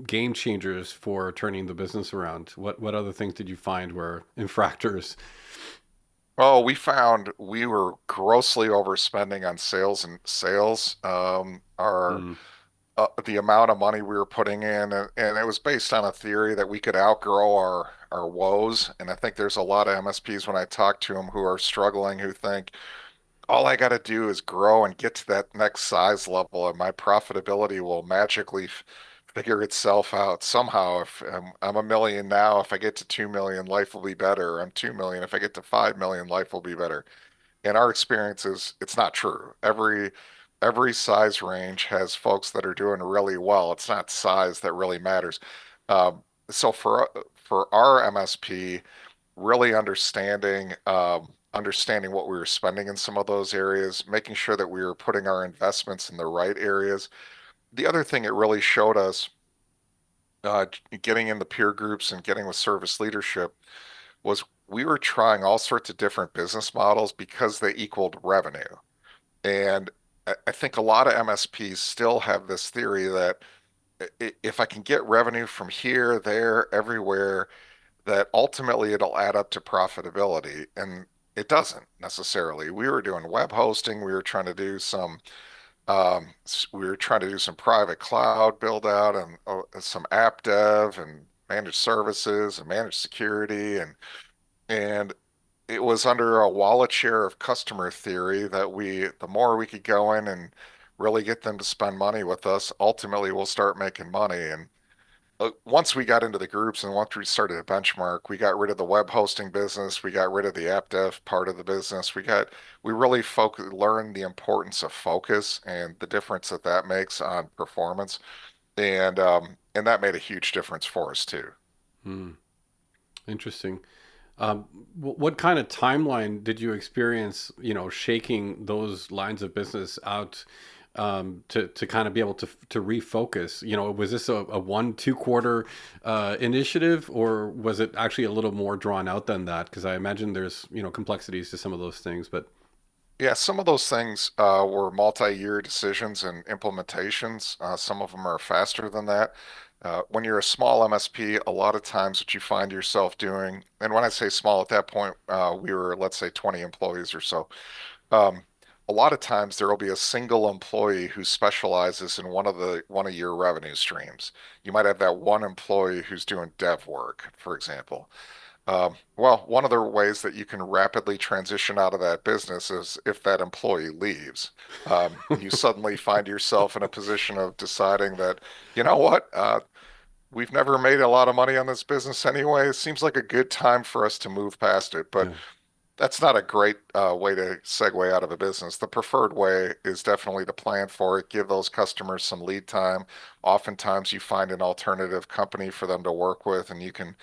game changers for turning the business around. What other things did you find were infractors? Oh, we found we were grossly overspending on sales and sales. Our Hmm. The amount of money we were putting in, and it was based on a theory that we could outgrow our woes. And I think there's a lot of MSPs when I talk to them who are struggling, who think all I got to do is grow and get to that next size level, and my profitability will magically figure itself out somehow. If I'm a million now, if I get to 2 million, life will be better. I'm 2 million. If I get to 5 million, life will be better. In our experience is it's not true. Every size range has folks that are doing really well. It's not size that really matters. So for our MSP, really understanding what we were spending in some of those areas, making sure that we were putting our investments in the right areas. The other thing it really showed us getting in the peer groups and getting with service leadership was we were trying all sorts of different business models because they equaled revenue. And I think a lot of MSPs still have this theory that if I can get revenue from here, there, everywhere, that ultimately it'll add up to profitability. And it doesn't necessarily. We were doing web hosting. Um, we were trying to do some private cloud build out and some app dev and managed services and managed security and it was under a wallet share of customer theory that the more we could go in and really get them to spend money with us, ultimately we'll start making money. And once we got into the groups and once we started a benchmark, we got rid of the web hosting business, we got rid of the app dev part of the business. We really learned the importance of focus and the difference that that makes on performance, and that made a huge difference for us too. Hmm. Interesting. Um, what kind of timeline did you experience, shaking those lines of business out to kind of be able to refocus? Was this a 1, 2 quarter initiative, or was it actually a little more drawn out than that? Because I imagine there's, complexities to some of those things, but Yeah, some of those things were multi-year decisions and implementations. Some of them are faster than that. When you're a small MSP, a lot of times what you find yourself doing, and when I say small at that point, we were, let's say, 20 employees or so. Um, a lot of times there will be a single employee who specializes in one of your revenue streams. You might have that one employee who's doing dev work, for example. Well, one of the ways that you can rapidly transition out of that business is if that employee leaves. You suddenly find yourself in a position of deciding that, you know what, we've never made a lot of money on this business anyway. It seems like a good time for us to move past it. But yeah, that's not a great way to segue out of a business. The preferred way is definitely to plan for it, give those customers some lead time. Oftentimes, you find an alternative company for them to work with, and you can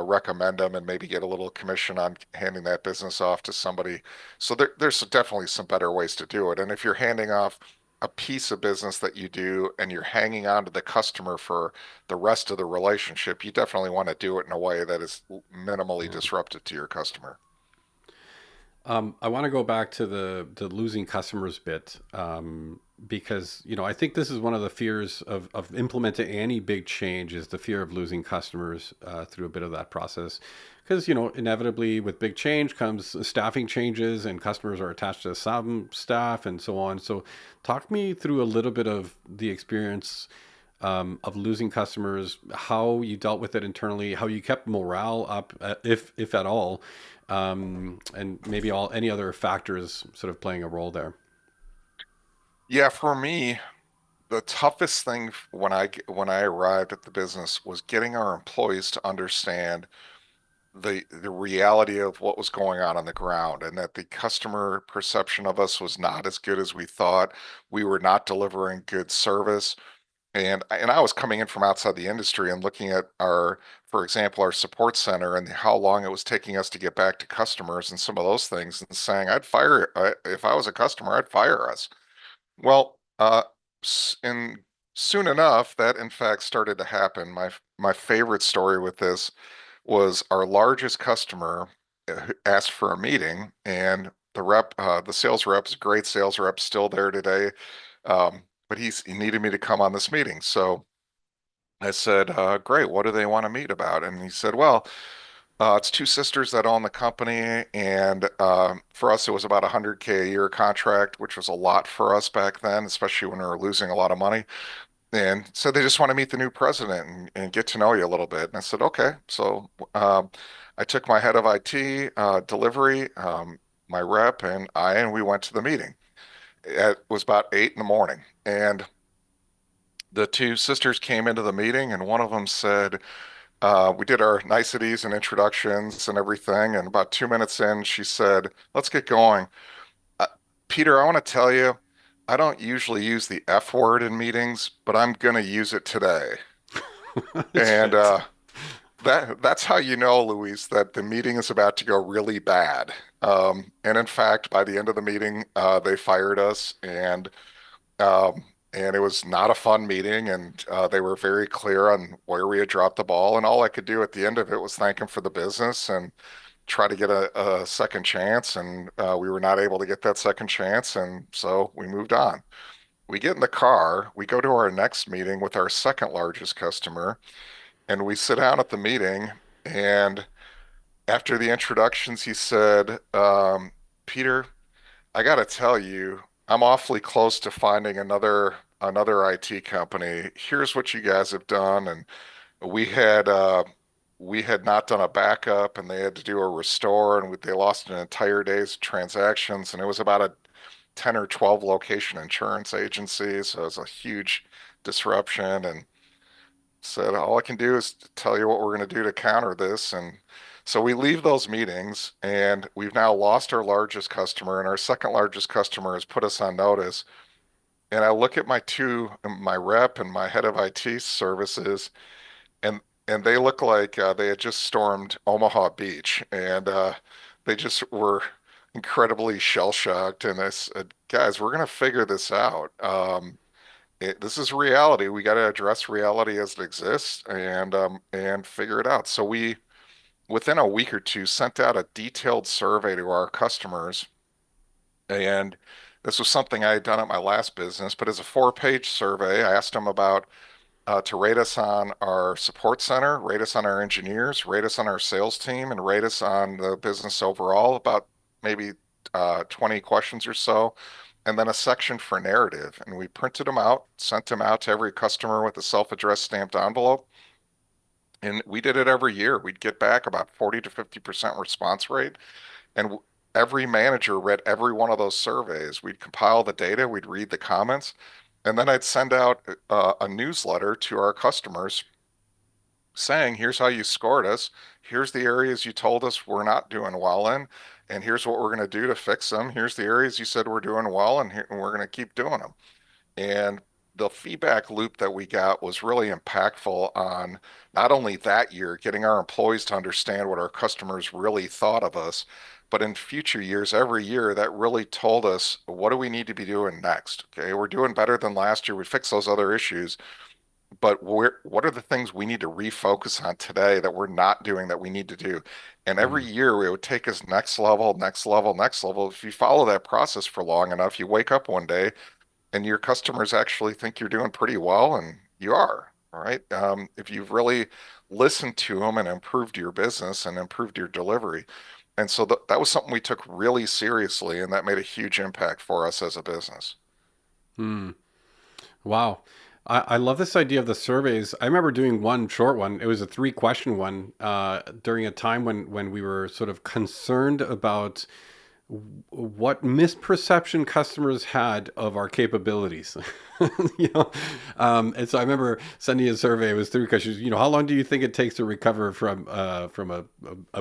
recommend them and maybe get a little commission on handing that business off to somebody. So there's definitely some better ways to do it. And if you're handing off a piece of business that you do and you're hanging on to the customer for the rest of the relationship, you definitely want to do it in a way that is minimally yeah. disruptive to your customer. I want to go back to the losing customers bit, because I think this is one of the fears of implementing any big change is the fear of losing customers through a bit of that process, because inevitably with big change comes staffing changes and customers are attached to some staff and so on. So talk me through a little bit of the experience of losing customers, how you dealt with it internally, how you kept morale up, if at all, and maybe all any other factors sort of playing a role there. Yeah, for me, the toughest thing when I arrived at the business was getting our employees to understand the reality of what was going on the ground and that the customer perception of us was not as good as we thought. We were not delivering good service. And I was coming in from outside the industry and looking at for example, our support center and how long it was taking us to get back to customers and some of those things and saying, if I was a customer, I'd fire us. Well, and soon enough, that in fact started to happen. My favorite story with this was our largest customer asked for a meeting, and the sales rep's a great sales rep, still there today, but he needed me to come on this meeting. So I said, "Great, what do they want to meet about?" And he said, "Well, it's two sisters that own the company, and for us, it was about 100K a year contract, which was a lot for us back then, especially when we were losing a lot of money. And so they just want to meet the new president and get to know you a little bit." And I said, "Okay." So I took my head of IT, delivery, my rep, and we went to the meeting. It was about 8 in the morning, and the two sisters came into the meeting, and one of them said, we did our niceties and introductions and everything. And about 2 minutes in, she said, "Let's get going. Uh, Peter, I want to tell you, I don't usually use the F word in meetings, but I'm going to use it today." And Shit. that's how you know, Luis, that the meeting is about to go really bad. And in fact, by the end of the meeting, they fired us. And And it was not a fun meeting, and they were very clear on where we had dropped the ball. And all I could do at the end of it was thank them for the business and try to get a second chance. And we were not able to get that second chance, and so we moved on. We get in the car, we go to our next meeting with our second largest customer, and we sit down at the meeting. And after the introductions, he said, Peter, I got to tell you, I'm awfully close to finding another IT company. Here's what you guys have done, and we had uh, we had not done a backup, and they had to do a restore, and they lost an entire day's transactions, and it was about a 10 or 12 location insurance agency, so it was a huge disruption. And said, all I can do is tell you what we're going to do to counter this. And so we leave those meetings, and we've now lost our largest customer, and our second largest customer has put us on notice. And I look at my rep and my head of IT services, and they look like they had just stormed Omaha Beach, and they just were incredibly shell shocked. And I said, guys, we're going to figure this out. This is reality. We got to address reality as it exists and figure it out. So we, within a week or two, sent out a detailed survey to our customers, and this was something I had done at my last business. But as a four-page survey, I asked them about to rate us on our support center, rate us on our engineers, rate us on our sales team, and rate us on the business overall. About maybe 20 questions or so, and then a section for narrative. And we printed them out, sent them out to every customer with a self-addressed stamped envelope. And we did it every year. We'd get back about 40 to 50% response rate. And every manager read every one of those surveys. We'd compile the data, we'd read the comments, and then I'd send out a newsletter to our customers saying, here's how you scored us. Here's the areas you told us we're not doing well in, and here's what we're going to do to fix them. Here's the areas you said we're doing well, and we're going to keep doing them. And the feedback loop that we got was really impactful on not only that year, getting our employees to understand what our customers really thought of us, but in future years, every year, that really told us what do we need to be doing next? Okay, we're doing better than last year. We fixed those other issues, but what are the things we need to refocus on today that we're not doing that we need to do? And every Mm. year, it would take us next level, next level, next level. If you follow that process for long enough, you wake up one day and your customers actually think you're doing pretty well, and you are, right? If you've really listened to them and improved your business and improved your delivery. And so that was something we took really seriously, and that made a huge impact for us as a business. Hmm. Wow. I love this idea of the surveys. I remember doing one short one. It was a three question one during a time when we were sort of concerned about what misperception customers had of our capabilities. you know, and so I remember sending a survey. It was three questions. How long do you think it takes to recover from a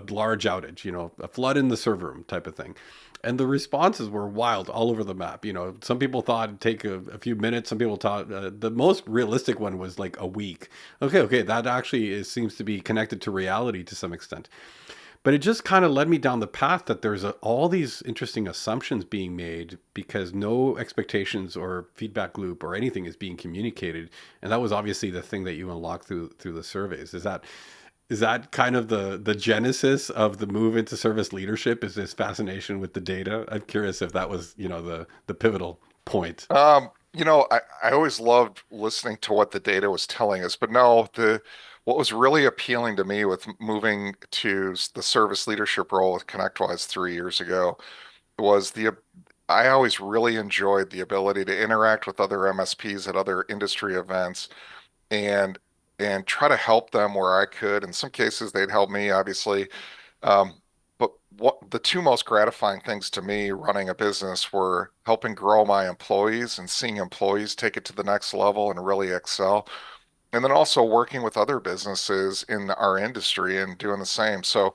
large outage? A flood in the server room type of thing. And the responses were wild all over the map. Some people thought it'd take a few minutes. Some people thought the most realistic one was like a week. Okay, that actually seems to be connected to reality to some extent. But it just kind of led me down the path that there's all these interesting assumptions being made because no expectations or feedback loop or anything is being communicated, and that was obviously the thing that you unlocked through the surveys. Is that kind of the genesis of the move into service leadership? Is this fascination with the data? I'm curious if that was the pivotal point. I always loved listening to what the data was telling us, but no, the what was really appealing to me with moving to the service leadership role with ConnectWise 3 years ago was I always really enjoyed the ability to interact with other MSPs at other industry events and try to help them where I could. In some cases, they'd help me, obviously. Um, but what the two most gratifying things to me running a business were helping grow my employees and seeing employees take it to the next level and really excel. And then also working with other businesses in our industry and doing the same. So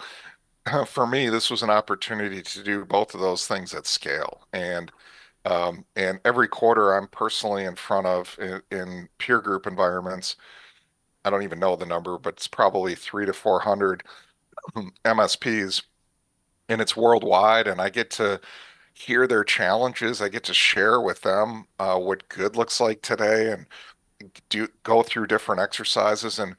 for me, this was an opportunity to do both of those things at scale. And every quarter, I'm personally in front of in peer group environments. I don't even know the number, but it's probably 300 to 400 MSPs, and it's worldwide. And I get to hear their challenges. I get to share with them what good looks like today and do go through different exercises. And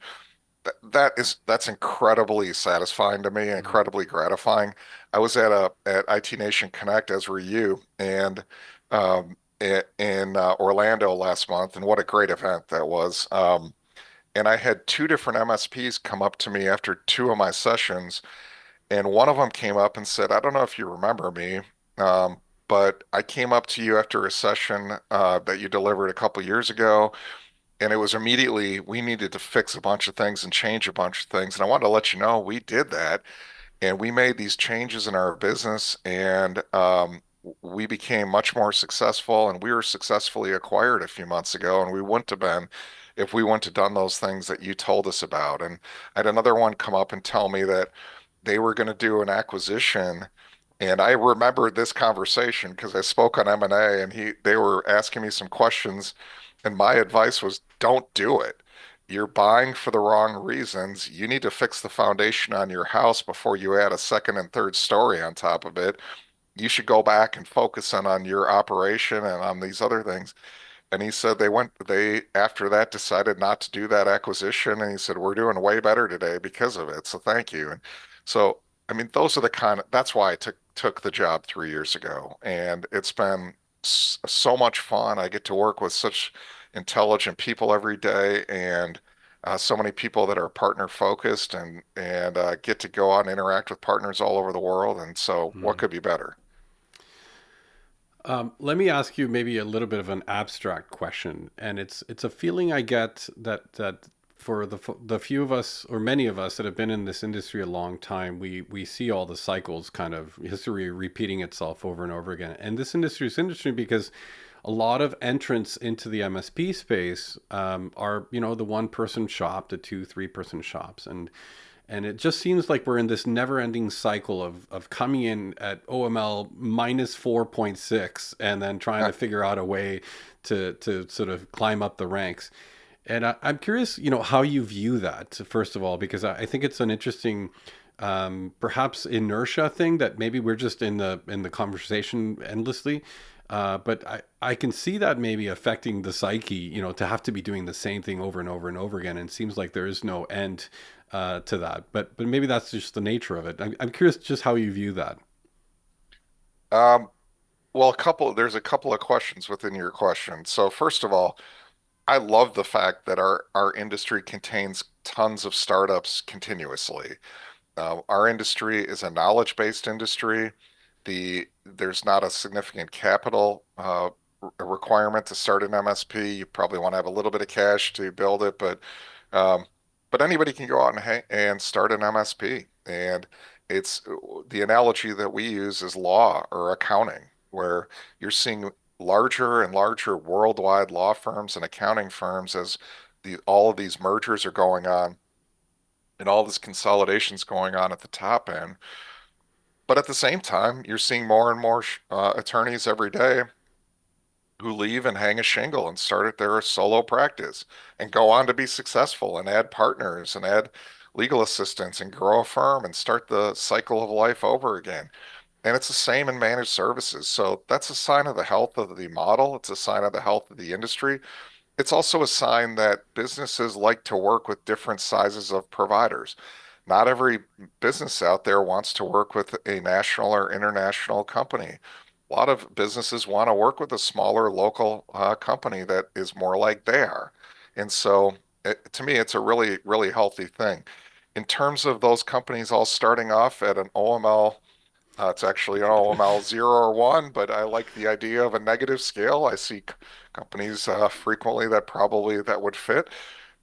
that's incredibly satisfying to me, Mhm. incredibly gratifying. I was at IT Nation Connect, as were you, and in Orlando last month, and what a great event that was. And I had two different MSPs come up to me after two of my sessions, and one of them came up and said, "I don't know if you remember me, but I came up to you after a session that you delivered a couple years ago." And it was immediately, we needed to fix a bunch of things and change a bunch of things. And I wanted to let you know we did that. And we made these changes in our business, and we became much more successful. And we were successfully acquired a few months ago. And we wouldn't have been if we wouldn't have done those things that you told us about. And I had another one come up and tell me that they were going to do an acquisition. And I remembered this conversation because I spoke on M&A, and they were asking me some questions, and my advice was don't do it. You're buying for the wrong reasons. You need to fix the foundation on your house before you add a second and third story on top of it. You should go back and focus on your operation and on these other things. And he said they after that decided not to do that acquisition. And he said, we're doing way better today because of it. So thank you. And so, I mean, those are that's why I took the job 3 years ago. And it's been so much fun. I get to work with such intelligent people every day, and so many people that are partner focused, and get to go out and interact with partners all over the world. And so what could be better? Let me ask you maybe a little bit of an abstract question, and it's a feeling I get that for the few of us or many of us that have been in this industry a long time, we see all the cycles, kind of history repeating itself over and over again. And this industry is interesting because a lot of entrants into the MSP space are, the one person shop, the two, three-person shops, and it just seems like we're in this never-ending cycle of coming in at OML minus 4.6 and then trying to figure out a way to sort of climb up the ranks. And I'm curious, how you view that, first of all, because I think it's an interesting, perhaps inertia thing that maybe we're just in the conversation endlessly. But I can see that maybe affecting the psyche, to have to be doing the same thing over and over and over again. And it seems like there is no end to that. But maybe that's just the nature of it. I'm curious just how you view that. Um, well, there's a couple of questions within your question. So first of all, I love the fact that our industry contains tons of startups continuously. Our industry is a knowledge-based industry. There's not a significant capital requirement to start an MSP. You probably want to have a little bit of cash to build it, um, but anybody can go out and start an MSP. And it's the analogy that we use is law or accounting, where you're seeing larger and larger worldwide law firms and accounting firms as all of these mergers are going on and all this consolidation's going on at the top end. But at the same time, you're seeing more and more attorneys every day who leave and hang a shingle and start their solo practice and go on to be successful and add partners and add legal assistants and grow a firm and start the cycle of life over again. And it's the same in managed services. So that's a sign of the health of the model. It's a sign of the health of the industry. It's also a sign that businesses like to work with different sizes of providers. Not every business out there wants to work with a national or international company. A lot of businesses want to work with a smaller local company that is more like they are. And so, to me, it's a really, really healthy thing. In terms of those companies all starting off at an OML, it's actually an OML 0 or 1, but I like the idea of a negative scale. I see companies frequently that would fit.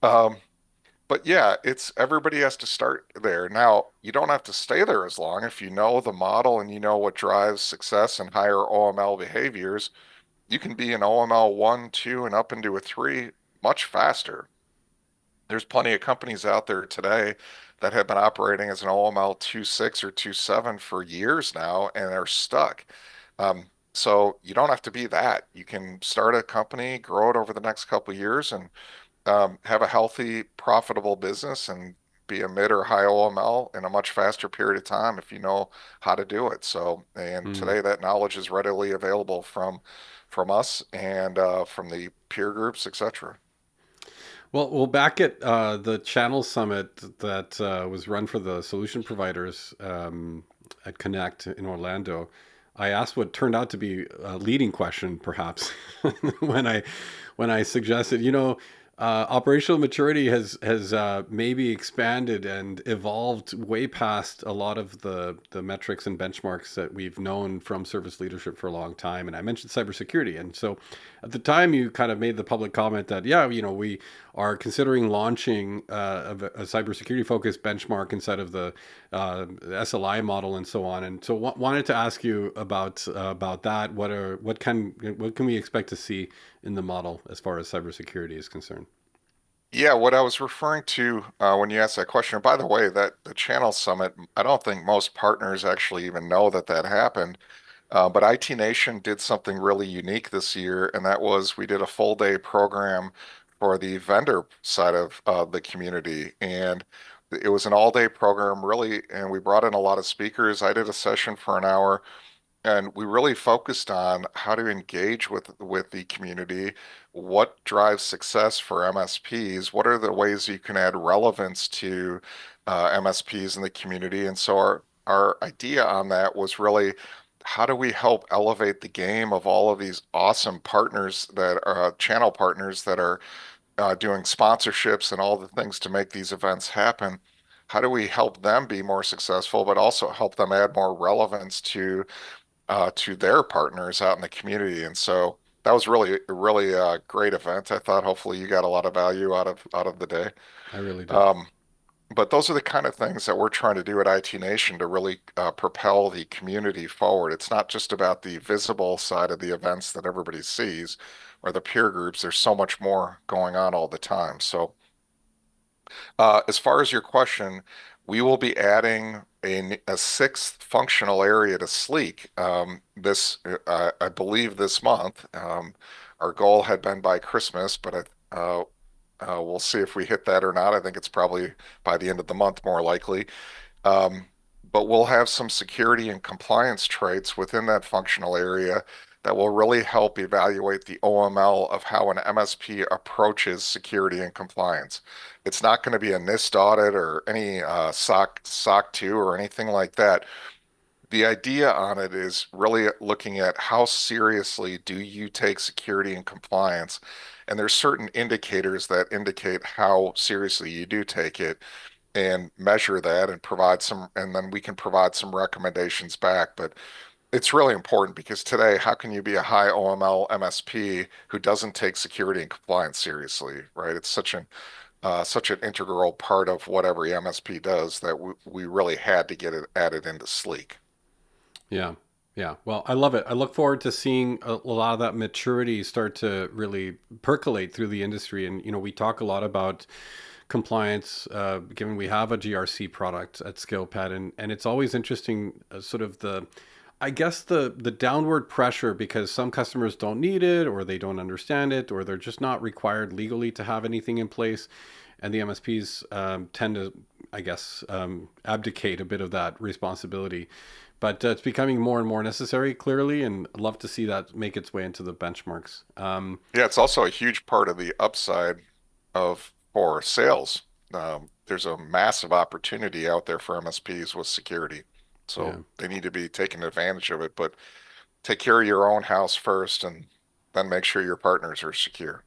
Um, but yeah, it's everybody has to start there. Now, you don't have to stay there as long if you know the model and you know what drives success and higher OML behaviors. You can be an OML 1, 2, and up into a 3 much faster. There's plenty of companies out there today that have been operating as an OML 2.6 or 2.7 for years now and are stuck. So you don't have to be that. You can start a company, grow it over the next couple of years, and have a healthy, profitable business and be a mid or high OML in a much faster period of time if you know how to do it. So, and Mm. today that knowledge is readily available from us and from the peer groups, etc. Well, back at the Channel Summit that was run for the solution providers at Connect in Orlando, I asked what turned out to be a leading question, perhaps, when I suggested, operational maturity has maybe expanded and evolved way past a lot of the metrics and benchmarks that we've known from service leadership for a long time. And I mentioned cybersecurity, and so at the time you kind of made the public comment that we are considering launching a cybersecurity focused benchmark inside of the SLI model and so on. And so wanted to ask you about that. What can we expect to see in the model as far as cybersecurity is concerned? Yeah, what I was referring to when you asked that question, and by the way, that the Channel Summit, I don't think most partners actually even know that that happened. But IT Nation did something really unique this year, and that was we did a full day program for the vendor side of the community. And it was an all day program, really, and we brought in a lot of speakers. I did a session for an hour, and we really focused on how to engage with the community, what drives success for MSPs, what are the ways you can add relevance to MSPs in the community. And so our idea on that was really how do we help elevate the game of all of these awesome partners that are channel partners that are doing sponsorships and all the things to make these events happen. How do we help them be more successful, but also help them add more relevance to their partners out in the community? And so that was really a great event. I thought hopefully you got a lot of value out of the day. I really did. Um, but those are the kind of things that we're trying to do at IT Nation to really propel the community forward. It's not just about the visible side of the events that everybody sees or the peer groups. There's so much more going on all the time. So as far as your question, we will be adding a sixth functional area to Sleek I believe, this month. Our goal had been by Christmas, but we'll see if we hit that or not. I think it's probably by the end of the month, more likely. Um, but we'll have some security and compliance traits within that functional area that will really help evaluate the OML of how an MSP approaches security and compliance. It's not going to be a NIST audit or any SOC 2 or anything like that. The idea on it is really looking at how seriously do you take security and compliance. And there's certain indicators that indicate how seriously you do take it and measure that and and then we can provide some recommendations back. But it's really important because today, how can you be a high OML MSP who doesn't take security and compliance seriously, right? It's such an integral part of what every MSP does that we really had to get it added into Sleek. Yeah. Yeah. Well, I love it. I look forward to seeing a lot of that maturity start to really percolate through the industry. And, we talk a lot about compliance, given we have a GRC product at ScalePad. And it's always interesting, sort of I guess the downward pressure because some customers don't need it or they don't understand it or they're just not required legally to have anything in place. And the MSPs tend to, I guess, abdicate a bit of that responsibility. But it's becoming more and more necessary, clearly, and I'd love to see that make its way into the benchmarks. Yeah, it's also a huge part of the upside of for sales. There's a massive opportunity out there for MSPs with security. Yeah. So they need to be taking advantage of it, but take care of your own house first and then make sure your partners are secure.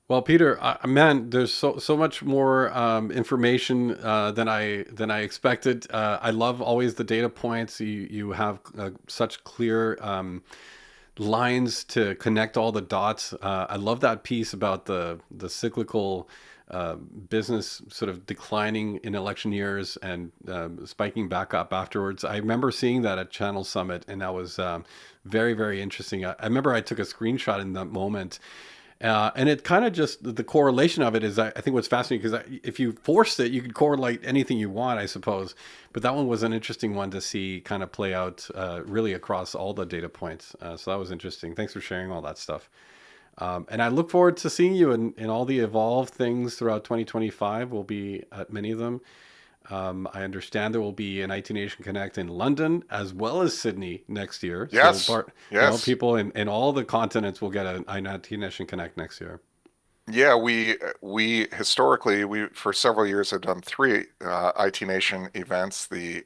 Well, Peter, man, there's so much more information than I expected. I love always the data points. You have such clear lines to connect all the dots. I love that piece about the cyclical business sort of declining in election years and spiking back up afterwards. I remember seeing that at Channel Summit, and that was very, very interesting. I remember I took a screenshot in that moment. And it kind of just the correlation of it is, I think what's fascinating because if you forced it, you could correlate anything you want, I suppose. But that one was an interesting one to see kind of play out really across all the data points. So that was interesting. Thanks for sharing all that stuff. And I look forward to seeing you in all the evolved things throughout 2025. We'll be at many of them. I understand there will be an IT Nation Connect in London as well as Sydney next year. So, Yes, yes. people in all the continents will get an IT Nation Connect next year. Yeah, we historically we for several years have done three IT Nation events, the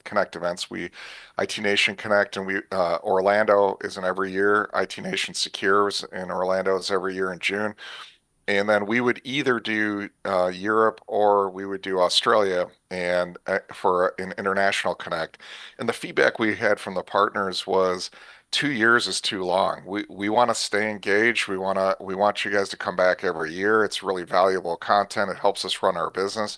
Connect events. We IT Nation Connect and we Orlando is an every year. IT Nation Secures in Orlando is every year in June. And then we would either do Europe or we would do Australia and for an international connect. And the feedback we had from the partners was 2 years is too long. We want to stay engaged. We want you guys to come back every year. It's really valuable content. It helps us run our business.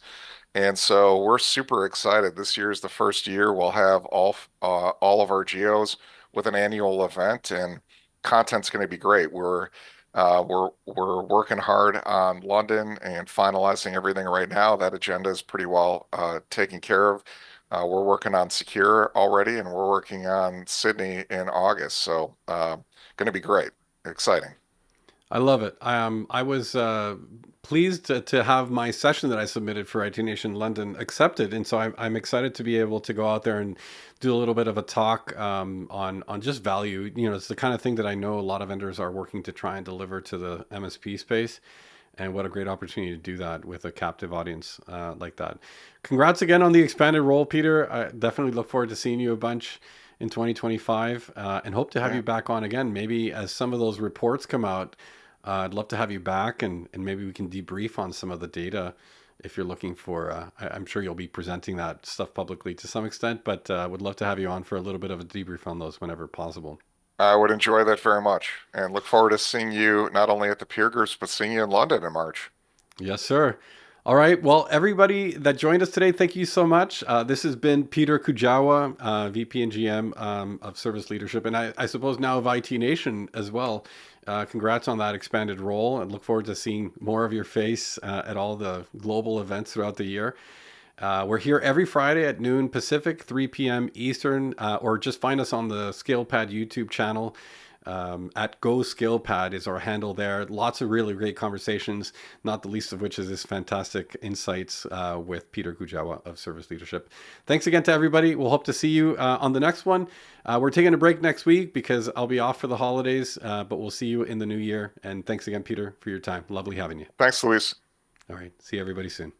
And so we're super excited. This year is the first year we'll have all of our geos with an annual event, and content's going to be great. We're working hard on London and finalizing everything right now. That agenda is pretty well taken care of. We're working on Secure already, and we're working on Sydney in August. So going to be great, exciting. I love it. I was pleased to have my session that I submitted for IT Nation London accepted, and so I'm excited to be able to go out there and do a little bit of a talk on just value. You know, it's the kind of thing that I know a lot of vendors are working to try and deliver to the MSP space, and what a great opportunity to do that with a captive audience like that. Congrats again on the expanded role, Peter. I definitely look forward to seeing you a bunch in 2025 and hope to have Yeah. you back on again. Maybe as some of those reports come out, I'd love to have you back and maybe we can debrief on some of the data if you're looking for. I'm sure you'll be presenting that stuff publicly to some extent, but would love to have you on for a little bit of a debrief on those whenever possible. I would enjoy that very much and look forward to seeing you not only at the peer groups, but seeing you in London in March. Yes, sir. All right. Well, everybody that joined us today, thank you so much. This has been Peter Kujawa, VP and GM of Service Leadership, and I suppose now of IT Nation as well. Congrats on that expanded role, and look forward to seeing more of your face at all the global events throughout the year. We're here every Friday at noon Pacific, 3 p.m. Eastern, or just find us on the ScalePad YouTube channel. At Go ScalePad is our handle there. Lots of really great conversations, not the least of which is this fantastic insights with Peter Kujawa of Service Leadership. Thanks again to everybody. We'll hope to see you on the next one. We're taking a break next week because I'll be off for the holidays, but we'll see you in the new year. And thanks again, Peter, for your time. Lovely having you. Thanks, Luis. All right. See everybody soon.